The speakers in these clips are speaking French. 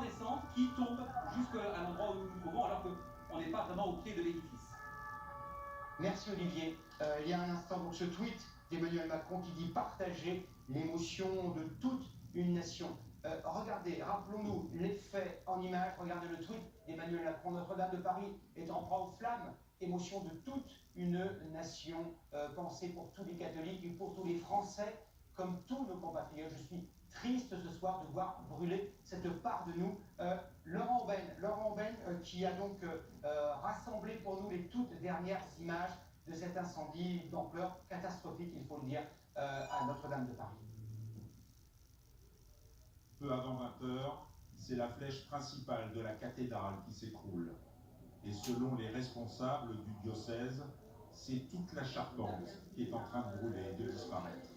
incandescente qui tombe jusqu'à l'endroit où nous nous trouvons, alors qu'on n'est pas vraiment au pied de l'édifice. Merci Olivier. Il y a un instant, donc, ce tweet d'Emmanuel Macron qui dit partager l'émotion de toute une nation. Regardez, rappelons-nous l'effet en image, regardez le tweet d'Emmanuel Macron. Notre-Dame de Paris est en proie aux flammes, émotion de toute une nation, pensée pour tous les catholiques et pour tous les Français, comme tous nos compatriotes. Je suis triste ce soir de voir brûler cette part de nous. Laurent Aubaine, qui a donc rassemblé pour nous les toutes dernières images de cet incendie d'ampleur catastrophique, il faut le dire, à Notre-Dame de Paris. Peu avant 20h, c'est la flèche principale de la cathédrale qui s'écroule. Et selon les responsables du diocèse, c'est toute la charpente qui est en train de brûler et de disparaître.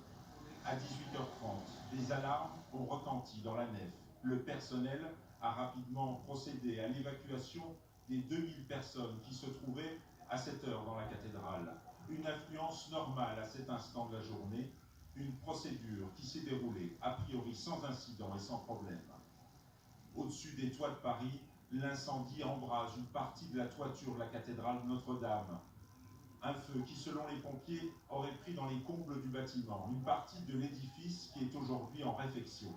À 18h30, des alarmes ont retenti dans la nef. Le personnel a rapidement procédé à l'évacuation des 2000 personnes qui se trouvaient à cette heure dans la cathédrale. Une affluence normale à cet instant de la journée, une procédure qui s'est déroulée a priori sans incident et sans problème. Au-dessus des toits de Paris, l'incendie embrase une partie de la toiture de la cathédrale Notre-Dame. Un feu qui, selon les pompiers, aurait pris dans les combles du bâtiment, une partie de l'édifice qui est aujourd'hui en réfection.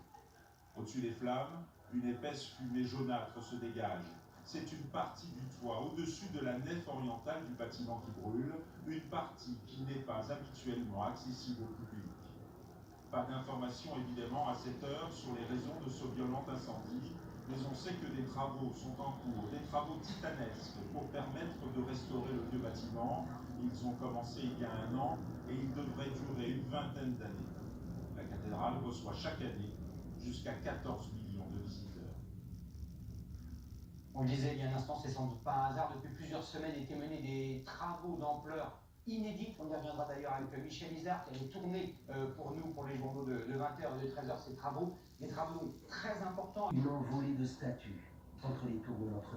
Au-dessus des flammes, une épaisse fumée jaunâtre se dégage. C'est une partie du toit au-dessus de la nef orientale du bâtiment qui brûle, une partie qui n'est pas habituellement accessible au public. Pas d'informations évidemment à cette heure sur les raisons de ce violent incendie, mais on sait que des travaux sont en cours, des travaux titanesques pour permettre de restaurer le vieux bâtiment. Ils ont commencé il y a 1 an et ils devraient durer une vingtaine d'années. La cathédrale reçoit chaque année jusqu'à 14 millions de visiteurs. On le disait il y a un instant, c'est sans doute pas un hasard. Depuis plusieurs semaines étaient menés des travaux d'ampleur inédite. On y reviendra d'ailleurs avec Michel Izard qui avait tourné pour nous, pour les journaux de 20h et de 13h, ces travaux. Des travaux très importants. Une envolée de statues entre les tours de Notre-Dame.